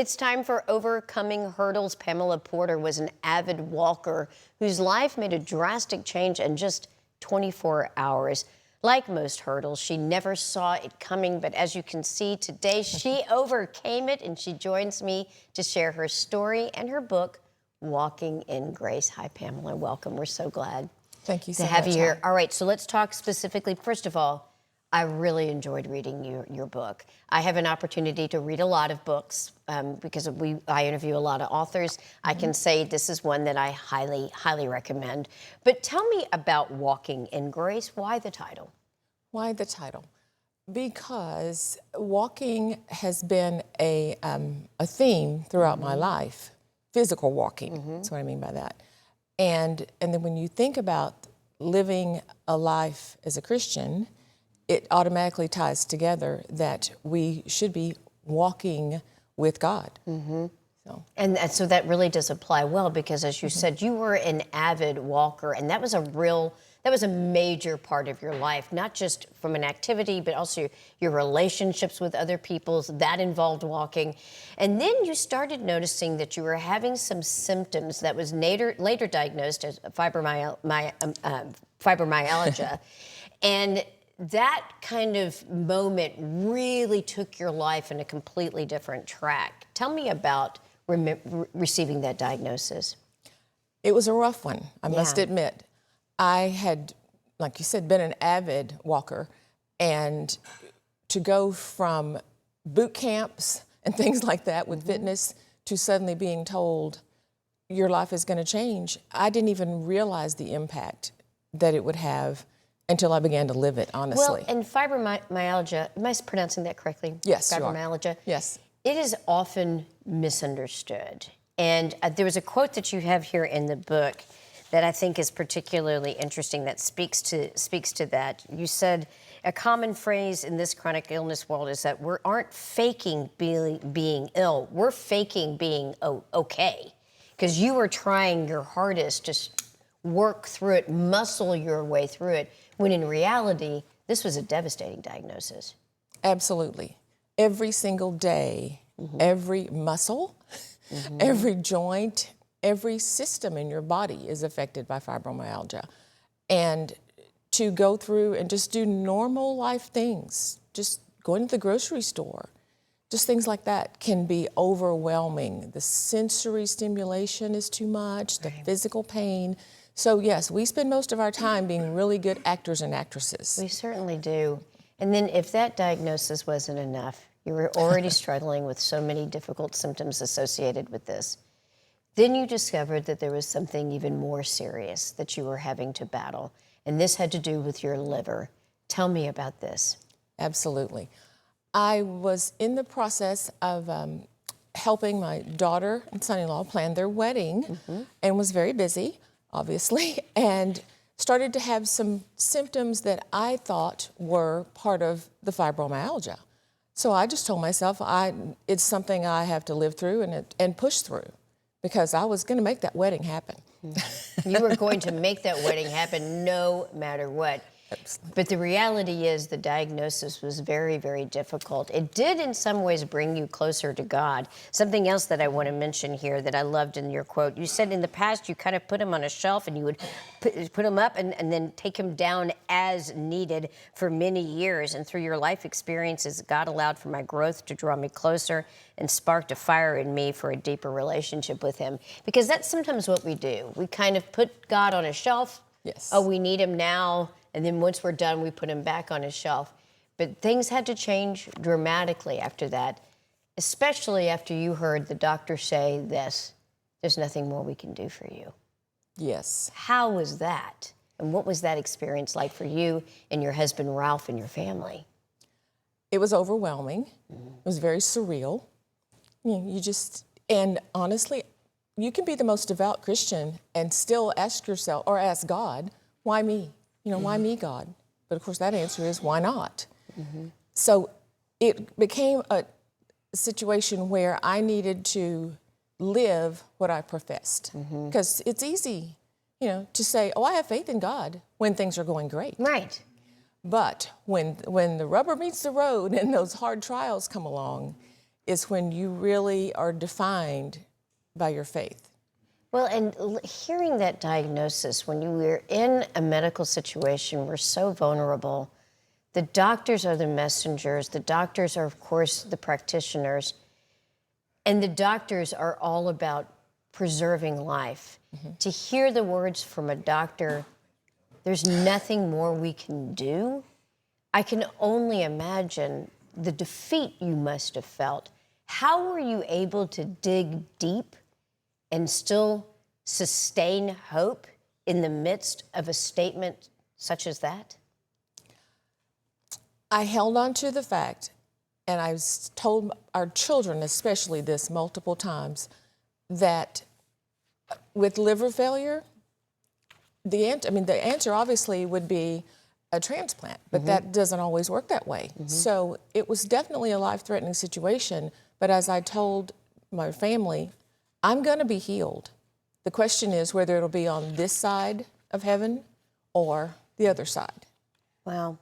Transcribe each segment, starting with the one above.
It's time for Overcoming Hurdles. Pamela Porter was an avid walker whose life made a drastic change in just 24 hours. Like most hurdles, she never saw it coming, but as you can see today, she overcame it, and she joins me to share her story and her book, Walking in Grace. Hi, Pamela. Welcome. We're so glad Thank you so to have much, you here. All right, so let's talk specifically. First of all, I really enjoyed reading your book. I have an opportunity to read a lot of books because I interview a lot of authors. I can say this is one that I highly, highly recommend. But tell me about Walking in Grace. Why the title? Why the title? Because walking has been a theme throughout my life. Physical walking, that's what I mean by that. And then when you think about living a life as a Christian, it automatically ties together that we should be walking with God. And so that really does apply well because, as you said, you were an avid walker, and that was a major part of your life, not just from an activity, but also your relationships with other people. That involved walking. And then you started noticing that you were having some symptoms that was later diagnosed as fibromyalgia. And that kind of moment really took your life in a completely different track. Tell me about receiving that diagnosis. It was a rough one, I must admit. I had, like you said, been an avid walker, and to go from boot camps and things like that with fitness to suddenly being told your life is going to change, I didn't even realize the impact that it would have until I began to live it, honestly. Well, and fibromyalgia, am I pronouncing that correctly? Yes, you are. Fibromyalgia? Yes. It is often misunderstood. And there was a quote that you have here in the book that I think is particularly interesting that speaks to that. You said, a common phrase in this chronic illness world is that we aren't faking being ill, we're faking being okay. Because you were trying your hardest to work through it, muscle your way through it, when in reality, this was a devastating diagnosis. Absolutely. Every single day, every muscle, every joint, every system in your body is affected by fibromyalgia. And to go through and just do normal life things, just going to the grocery store, just things like that can be overwhelming. The sensory stimulation is too much, the physical pain. So yes, we spend most of our time being really good actors and actresses. We certainly do. And then if that diagnosis wasn't enough, you were already struggling with so many difficult symptoms associated with this. Then you discovered that there was something even more serious that you were having to battle, and this had to do with your liver. Tell me about this. Absolutely. I was in the process of helping my daughter and son-in-law plan their wedding and was very busy, obviously, and started to have some symptoms that I thought were part of the fibromyalgia. So I just told myself it's something I have to live through and push through, because I was going to make that wedding happen. You were going to make that wedding happen no matter what. Absolutely. But the reality is the diagnosis was very, very difficult. It did in some ways bring you closer to God. Something else that I want to mention here that I loved in your quote, you said in the past you kind of put him on a shelf and you would put him up and then take him down as needed for many years. And through your life experiences, God allowed for my growth to draw me closer and sparked a fire in me for a deeper relationship with him. Because that's sometimes what we do. We kind of put God on a shelf. Yes. Oh, we need him now. And then once we're done, we put him back on his shelf. But things had to change dramatically after that, especially after you heard the doctor say this, there's nothing more we can do for you. Yes. How was that? And what was that experience like for you and your husband, Ralph, and your family? It was overwhelming. It was very surreal. And honestly, you can be the most devout Christian and still ask yourself, or ask God, why me? Why me, God? But of course, that answer is, why not? So it became a situation where I needed to live what I professed. Because it's easy, to say, oh, I have faith in God when things are going great. Right. But when the rubber meets the road and those hard trials come along, is when you really are defined by your faith. Well, and hearing that diagnosis, when you were in a medical situation, we're so vulnerable. The doctors are the messengers. The doctors are, of course, the practitioners. And the doctors are all about preserving life. To hear the words from a doctor, there's nothing more we can do. I can only imagine the defeat you must have felt. How were you able to dig deep and still sustain hope in the midst of a statement such as that? I held on to the fact, and I've told our children especially this multiple times, that with liver failure, the answer obviously would be a transplant, but that doesn't always work that way. So it was definitely a life-threatening situation, but as I told my family, I'm going to be healed. The question is whether it'll be on this side of heaven or the other side. Wow.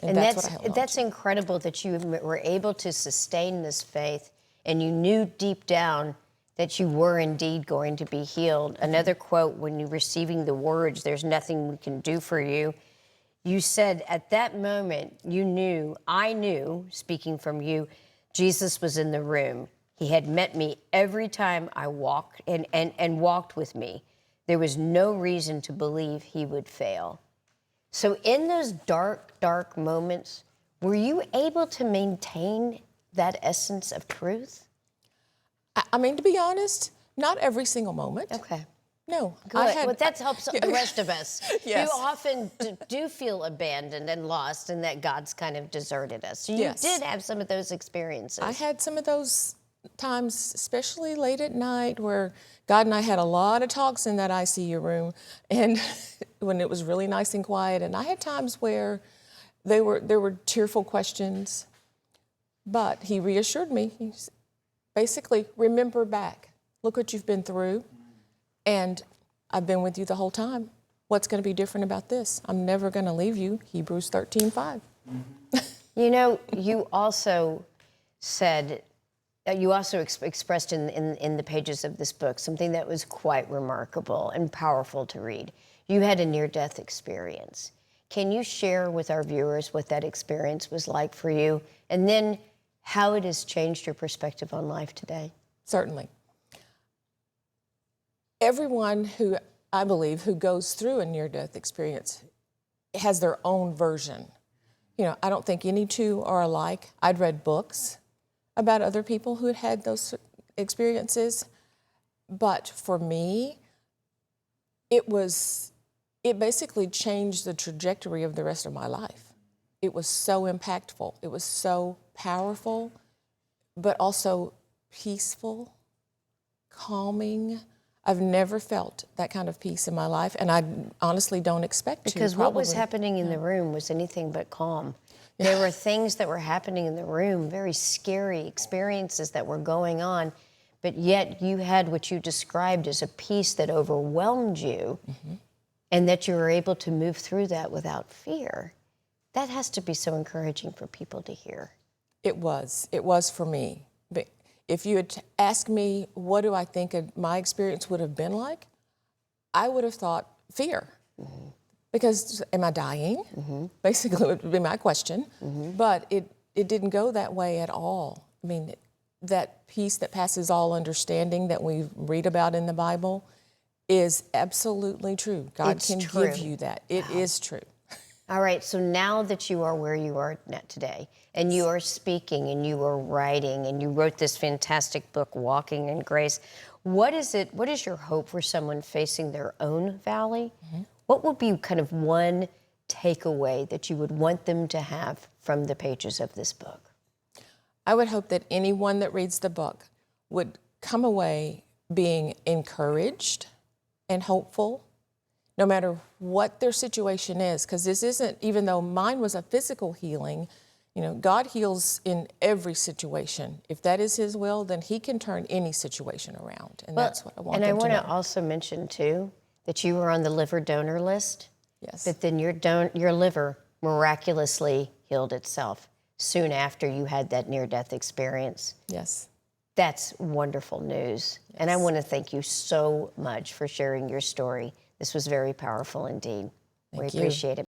And that's what I held on that's to. incredible that you were able to sustain this faith and you knew deep down that you were indeed going to be healed. Another quote, when you're receiving the words, "There's nothing we can do for you," you said, at that moment, I knew, speaking from you, Jesus was in the room. He had met me every time I walked and walked with me. There was no reason to believe he would fail. So in those dark, dark moments, were you able to maintain that essence of truth? I mean, to be honest, not every single moment. Okay. No. Good. Well, that helps the rest of us. Yes. You often do feel abandoned and lost and that God's kind of deserted us. So you Yes. did have some of those experiences. I had some of those times, especially late at night, where God and I had a lot of talks in that ICU room, and when it was really nice and quiet. And I had times where there were tearful questions, but he reassured me. He basically, remember back. Look what you've been through, and I've been with you the whole time. What's going to be different about this? I'm never going to leave you. Hebrews 13:5. You know, you also said, you also expressed in the pages of this book something that was quite remarkable and powerful to read. You had a near-death experience. Can you share with our viewers what that experience was like for you, and then how it has changed your perspective on life today? Certainly. Everyone who, I believe, who goes through a near-death experience has their own version. You know, I don't think any two are alike. I'd read books about other people who had had those experiences, but for me, it basically changed the trajectory of the rest of my life. It was so impactful. It was so powerful, but also peaceful, calming. I've never felt that kind of peace in my life, and I honestly don't expect to. Because what was happening in the room was anything but calm. There were things that were happening in the room, very scary experiences that were going on, but yet you had what you described as a peace that overwhelmed you, and that you were able to move through that without fear. That has to be so encouraging for people to hear. It was for me. But if you had asked me what do I think my experience would have been like, I would have thought fear. Because am I dying? Basically would be my question. But it didn't go that way at all. I mean, that peace that passes all understanding that we read about in the Bible is absolutely true. God It's can true. give you that. It is true. All right, so now that you are where you are today, and you are speaking, and you are writing, and you wrote this fantastic book, Walking in Grace, what is your hope for someone facing their own valley? What would be kind of one takeaway that you would want them to have from the pages of this book? I would hope that anyone that reads the book would come away being encouraged and hopeful, no matter what their situation is, because this isn't, even though mine was a physical healing, you know, God heals in every situation. If that is His will, then He can turn any situation around, and that's what I want them to know. And I want to also mention, too, that you were on the liver donor list. Yes. But then your liver miraculously healed itself. soon after you had that near-death experience. Yes. That's wonderful news. Yes. And I want to thank you so much for sharing your story. This was very powerful indeed. We Thank you. appreciate it.